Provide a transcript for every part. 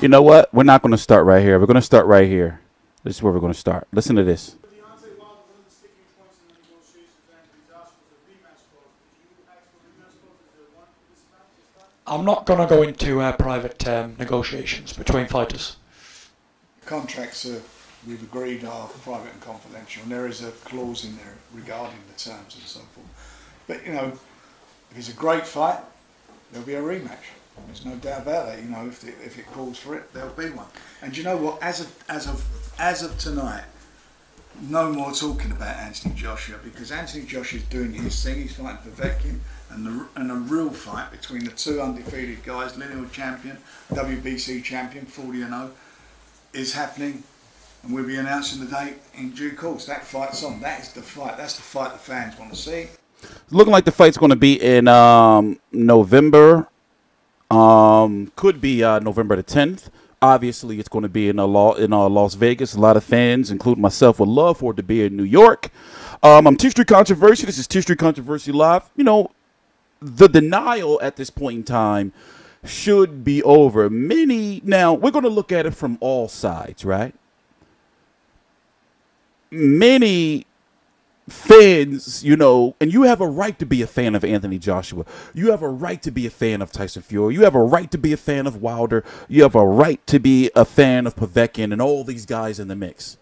You know what? We're not going to start right here. We're going to start right here. This is where we're going to start. Listen to this. Deontay Wilder, one of the sticking points in the negotiations with Anthony Joshua was a rematch clause. Did you ask for a rematch clause? Is there one for this match, this time? I'm not going to go into private negotiations between fighters. Contracts we've agreed are private and confidential, and there is a clause in there regarding the terms and so forth. But you know, if it's a great fight, there'll be a rematch. There's no doubt about that. You know, if it calls for it, there'll be one. And you know what? As of tonight, no more talking about Anthony Joshua, because Anthony Joshua's doing his thing. He's fighting for Vetkin, and a real fight between the two undefeated guys, lineal champion, WBC champion, 40-0, is happening, and we'll be announcing the date in due course. That fight's on. That is the fight. That's the fight the fans want to see. It's looking like the fight's going to be in November. Could be November the 10th. Obviously, it's going to be in Las Vegas. A lot of fans, including myself, would love for it to be in New York. I'm TstreeT Controversy. This is TstreeT Controversy Live. You know, the denial at this point in time should be over. Now, we're going to look at it from all sides, right? Many fans, you know, and you have a right to be a fan of Anthony Joshua. You have a right to be a fan of Tyson Fury. You have a right to be a fan of Wilder. You have a right to be a fan of Povetkin and all these guys in the mix.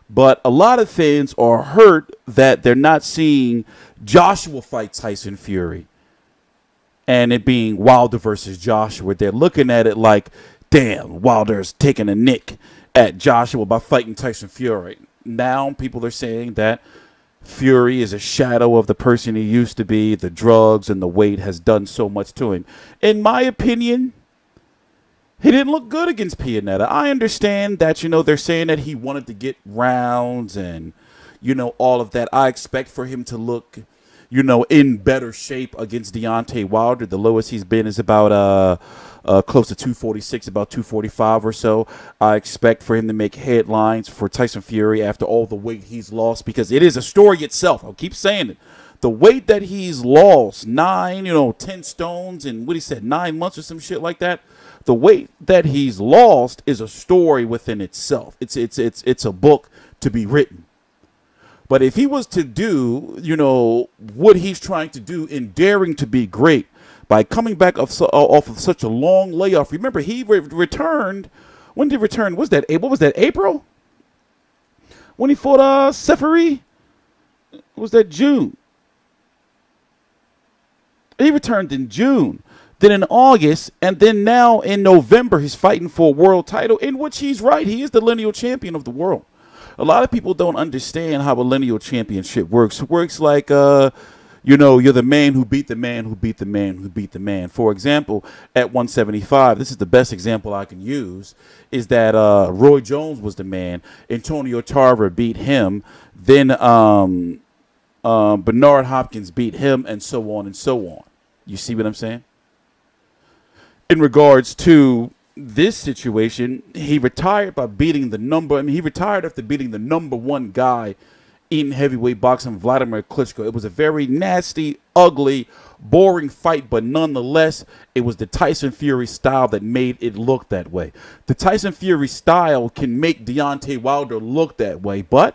But a lot of fans are hurt that they're not seeing Joshua fight Tyson Fury and it being Wilder versus Joshua. They're looking at it like, damn, Wilder's taking a nick at Joshua by fighting Tyson Fury. Now people are saying that Fury is a shadow of the person he used to be. The drugs and the weight has done so much to him. In my opinion, he didn't look good against Pianetta. I understand that, you know, they're saying that he wanted to get rounds and, you know, all of that. I expect for him to look, you know, in better shape against Deontay Wilder. The lowest he's been is about close to 246, about 245 or so. I expect for him to make headlines for Tyson Fury after all the weight he's lost, because it is a story itself. I'll keep saying it. The weight that he's lost, 10 stones and what he said, 9 months or some shit like that. The weight that he's lost is a story within itself. It's a book to be written. But if he was to do, you know, what he's trying to do in daring to be great by coming back off of such a long layoff. Remember, he returned. When did he return? What was that, April? When he fought Seferi? Was that June? He returned in June. Then in August, and then now in November, he's fighting for a world title, in which he's right. He is the lineal champion of the world. A lot of people don't understand how a lineal championship works. It works like, you know, you're the man who beat the man who beat the man who beat the man. For example, at 175, this is the best example I can use, is that Roy Jones was the man. Antonio Tarver beat him. Then Bernard Hopkins beat him, and so on and so on. You see what I'm saying? In regards to this situation, he retired by beating he retired after beating the number one guy in heavyweight boxing, Vladimir Klitschko. It was a very nasty, ugly, boring fight, but nonetheless, it was the Tyson Fury style that made it look that way. The Tyson Fury style can make Deontay Wilder look that way, but,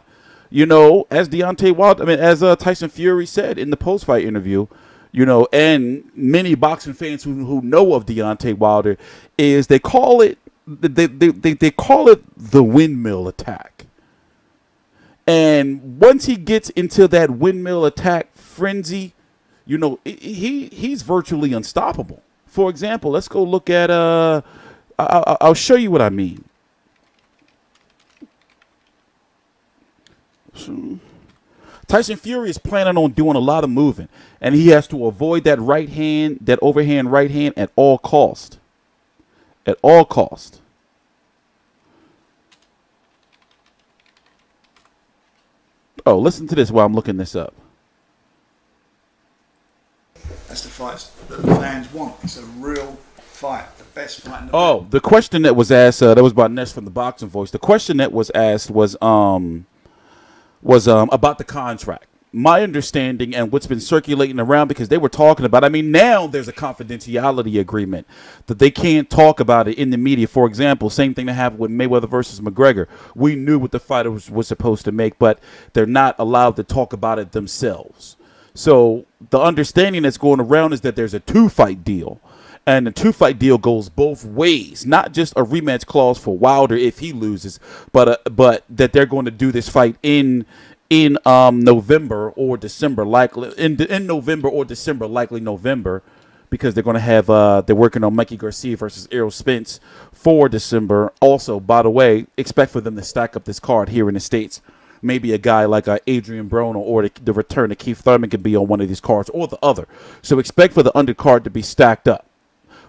you know, as Tyson Fury said in the post-fight interview, you know, and many boxing fans who know of Deontay Wilder, is they call it the windmill attack. And once he gets into that windmill attack frenzy, you know, he's virtually unstoppable. For example, let's go look at I'll show you what I mean. So, Tyson Fury is planning on doing a lot of moving, and he has to avoid that right hand, that overhand right hand, at all cost. At all cost. Oh, listen to this while I'm looking this up. That's the fights that the fans want. It's a real fight, the best fight in the world. The question that was asked, that was by Ness from the Boxing Voice. The question that was asked was about the contract. my understanding and what's been circulating around, because they were talking about, I mean, now there's a confidentiality agreement that they can't talk about it in the media. For example, same thing that happened with Mayweather versus McGregor. We knew what the fighter was supposed to make, but they're not allowed to talk about it themselves. So the understanding that's going around is that there's a 2-fight deal. And the 2-fight deal goes both ways, not just a rematch clause for Wilder if he loses, but that they're going to do this fight in November or December, likely in November or December, likely November, because they're going to have they're working on Mikey Garcia versus Errol Spence for December. Also, by the way, expect for them to stack up this card here in the States. Maybe a guy like Adrian Broner or the return of Keith Thurman could be on one of these cards or the other. So expect for the undercard to be stacked up.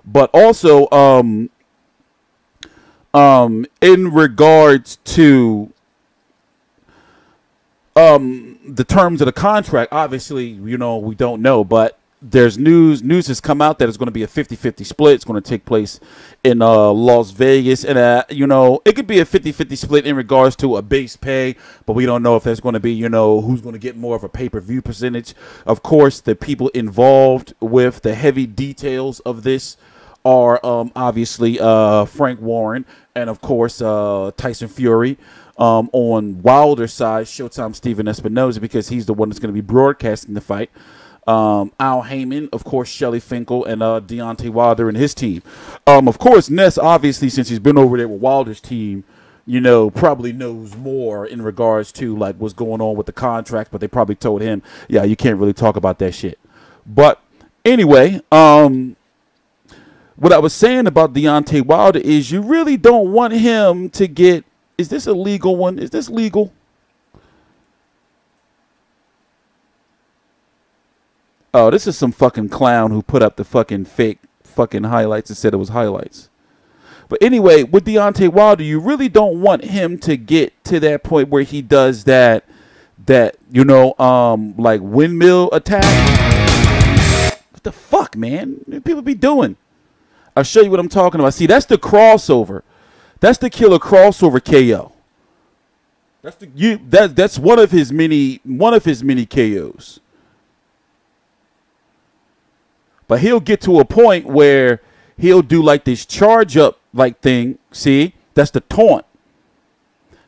But also, in regards to the terms of the contract, obviously, you know, we don't know, but there's news has come out that it's going to be a 50-50 split. It's going to take place in Las Vegas, and you know, it could be a 50-50 split in regards to a base pay, but we don't know if there's going to be, you know, who's going to get more of a pay-per-view percentage. Of course, the people involved with the heavy details of this are obviously Frank Warren and, of course, Tyson Fury. On Wilder's side, Showtime Steven Espinoza, because he's the one that's going to be broadcasting the fight. Al Heyman, of course, Shelly Finkel, and Deontay Wilder and his team. Of course, Ness, obviously, since he's been over there with Wilder's team, you know, probably knows more in regards to, like, what's going on with the contract, but they probably told him, yeah, you can't really talk about that shit. But anyway, what I was saying about Deontay Wilder is you really don't want him to get, is this a legal one? Is this legal? Oh, this is some fucking clown who put up the fucking fake fucking highlights and said it was highlights. But anyway, with Deontay Wilder, you really don't want him to get to that point where he does that you know, like windmill attack. What the fuck, man? What people be doing? I'll show you what I'm talking about. See, that's the crossover. That's the killer crossover KO. That's one of his many KOs. But he'll get to a point where he'll do like this charge up like thing. See, that's the taunt.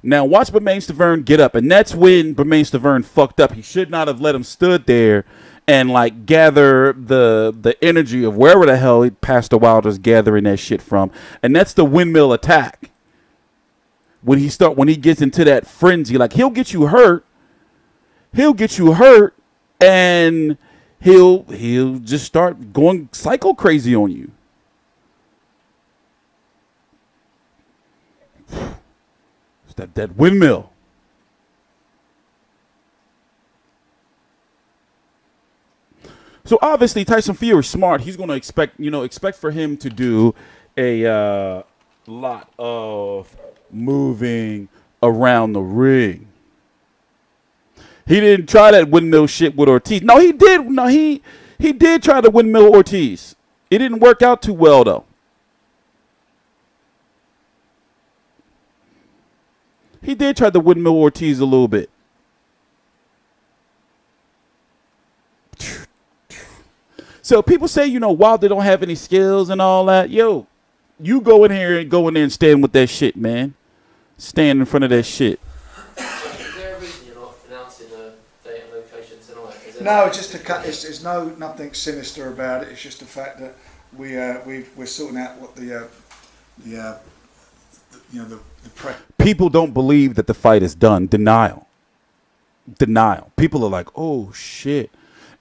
Now watch Bermain Stavern get up, and that's when Bermain Stavern fucked up. He should not have let him stood there and like gather the energy of wherever the hell Pastor Wilder's gathering that shit from. And that's the windmill attack. When he gets into that frenzy, like he'll get you hurt, and he'll just start going psycho crazy on you. It's that windmill. So obviously Tyson Fury is smart. He's going to expect for him to do a lot of moving around the ring. He didn't try that windmill shit with Ortiz. No, he did. No, he did try the windmill Ortiz. It didn't work out too well though. He did try the windmill Ortiz a little bit. So people say, you know, Wilder don't have any skills and all that. Yo, you go in there and stand with that shit, man. Stand in front of that shit. Is there a reason you're not announcing a date and location tonight? No, just to cut. There's nothing sinister about it. It's just the fact that we're sorting out what the press. People don't believe that the fight is done. Denial. People are like, oh shit,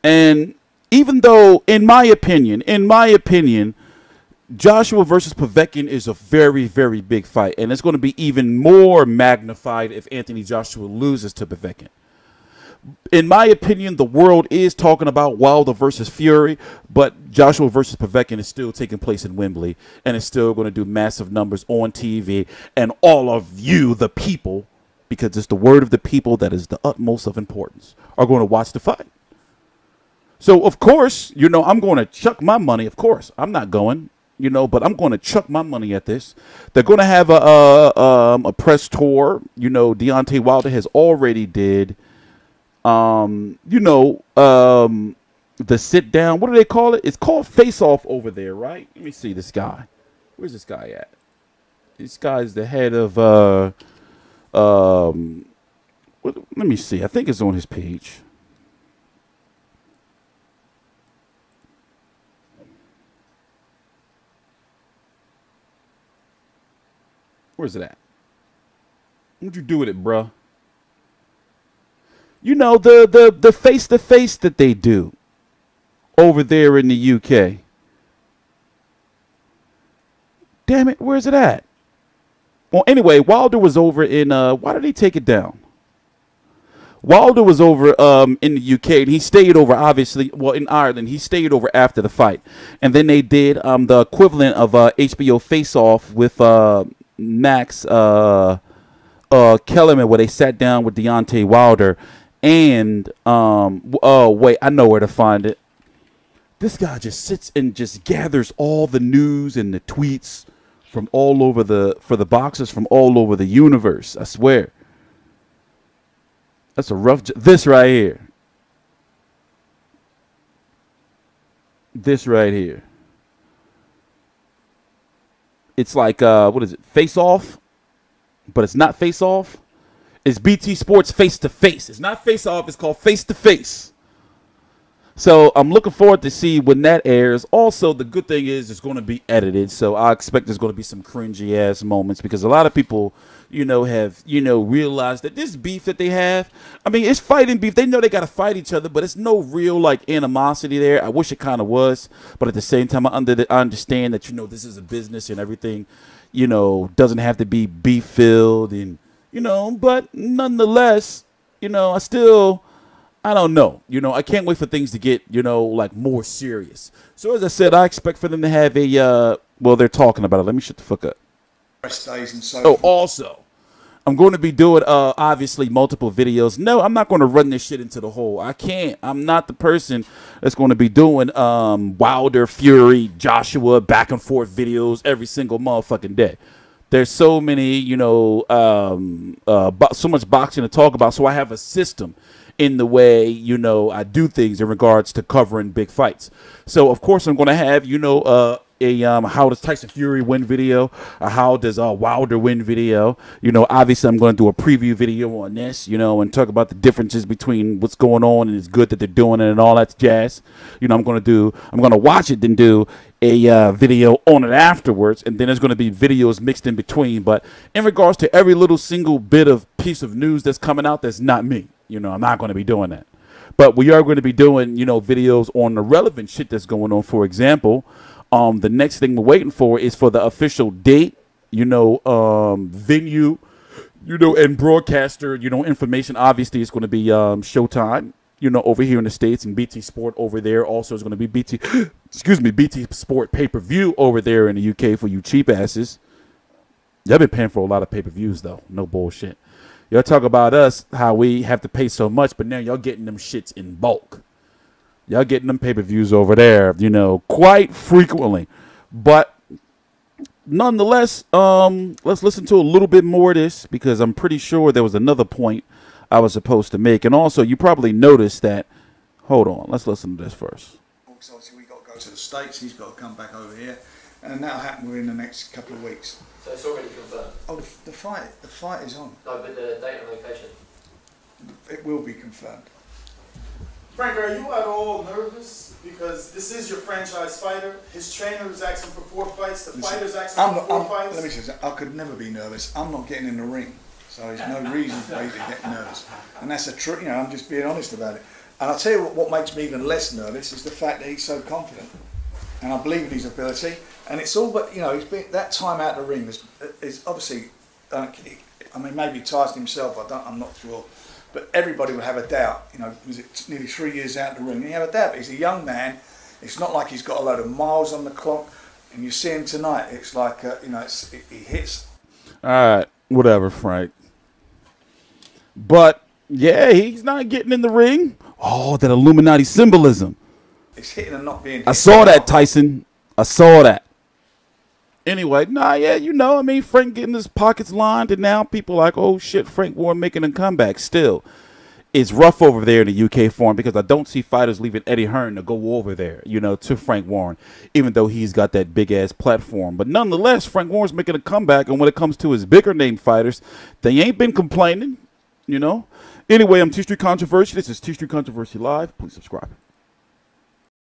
and even though, in my opinion, Joshua versus Povetkin is a very, very big fight, and it's going to be even more magnified if Anthony Joshua loses to Povetkin. In my opinion, the world is talking about Wilder versus Fury, but Joshua versus Povetkin is still taking place in Wembley, and it's still going to do massive numbers on TV, and all of you, the people, because it's the word of the people that is the utmost of importance, are going to watch the fight. So, of course, you know, I'm going to chuck my money. Of course, I'm not going, you know, but I'm going to chuck my money at this. They're going to have a press tour. You know, Deontay Wilder has already did You know, the sit down. What do they call it? It's called Face Off over there, right? Let me see this guy. Where's this guy at? This guy's the head of let me see. I think it's on his page. Where's it at? What'd you do with it, bruh? You know, the face to face that they do over there in the UK. Damn it, where's it at? Well, anyway, Wilder was over in why did he take it down? Wilder was over in the UK, and he stayed over, obviously, well, in Ireland. He stayed over after the fight. And then they did the equivalent of HBO Face Off with Max Kellerman, where they sat down with Deontay Wilder. And, oh, wait, I know where to find it. This guy just sits and just gathers all the news and the tweets from all over for the boxers from all over the universe. I swear. That's a rough. This right here. This right here. It's like what is it? Face Off, but it's not Face Off. It's BT Sports Face to Face. It's not Face Off. It's called Face to Face. So I'm looking forward to see when that airs. Also, the good thing is it's going to be edited, so I expect there's going to be some cringy ass moments because a lot of people, have realized that this beef that they have. I mean, it's fighting beef. They know they got to fight each other, but it's no real like animosity there. I wish it kind of was, but at the same time, I understand that this is a business and everything, doesn't have to be beef filled and but nonetheless, I don't know. I can't wait for things to get, like more serious. So as I said, I expect for them to have a, they're talking about it. Let me shut the fuck up. Rest days and so. Oh, also, I'm going to be doing, obviously, multiple videos. No, I'm not going to run this shit into the hole. I can't. I'm not the person that's going to be doing Wilder, Fury, Joshua, back and forth videos every single motherfucking day. There's so many, so much boxing to talk about. So I have a system in the way, I do things in regards to covering big fights. So, of course, I'm going to have, how does Tyson Fury win video? How does Wilder win video? Obviously, I'm going to do a preview video on this, and talk about the differences between what's going on and it's good that they're doing it and all that jazz. I'm going to watch it, then do a video on it afterwards, and then there's going to be videos mixed in between. But in regards to every little single bit of piece of news that's coming out, that's not me. I'm not going to be doing that. But we are going to be doing, videos on the relevant shit that's going on. For example, the next thing we're waiting for is for the official date, venue, and broadcaster, information. Obviously, it's going to be Showtime, over here in the States, and BT Sport over there. Also, is going to be BT Sport pay-per-view over there in the UK for you cheap asses. Y'all been paying for a lot of pay-per-views, though. No bullshit. Y'all talk about us, how we have to pay so much, but now y'all getting them shits in bulk. Y'all getting them pay-per-views over there, quite frequently. But nonetheless, let's listen to a little bit more of this because I'm pretty sure there was another point I was supposed to make. And also, you probably noticed that. Hold on. Let's listen to this first. Because obviously we've got to go to the States. He's got to come back over here. And that'll happen within the next couple of weeks. So it's already confirmed? Oh, the fight is on. No, but the date and location? It will be confirmed. Frank, are you at all nervous? Because this is your franchise fighter. His trainer is asking for 4 fights. The fighter's asking for 4 fights. Let me say something. I could never be nervous. I'm not getting in the ring. So there's no reason for me to get nervous. And that's the truth. I'm just being honest about it. And I'll tell you what makes me even less nervous is the fact that he's so confident. And I believe in his ability. And it's all but, he's been that time out of the ring is obviously, maybe Tyson himself, I'm not sure. But everybody would have a doubt, was it nearly 3 years out of the ring? And you have a doubt, but he's a young man. It's not like he's got a load of miles on the clock. And you see him tonight, it's like, he hits. All right, whatever, Frank. But, yeah, he's not getting in the ring. Oh, that Illuminati symbolism. It's hitting and not being hit. I saw that, Tyson. I saw that. Anyway, Frank getting his pockets lined, and now people are like, oh shit, Frank Warren making a comeback still. it's rough over there in the UK for him because I don't see fighters leaving Eddie Hearn to go over there, you know, to Frank Warren, even though he's got that big ass platform. But nonetheless, Frank Warren's making a comeback, and when it comes to his bigger name fighters, they ain't been complaining, you know. Anyway, I'm TstreeT Controversy. This is TstreeT Controversy Live. Please subscribe.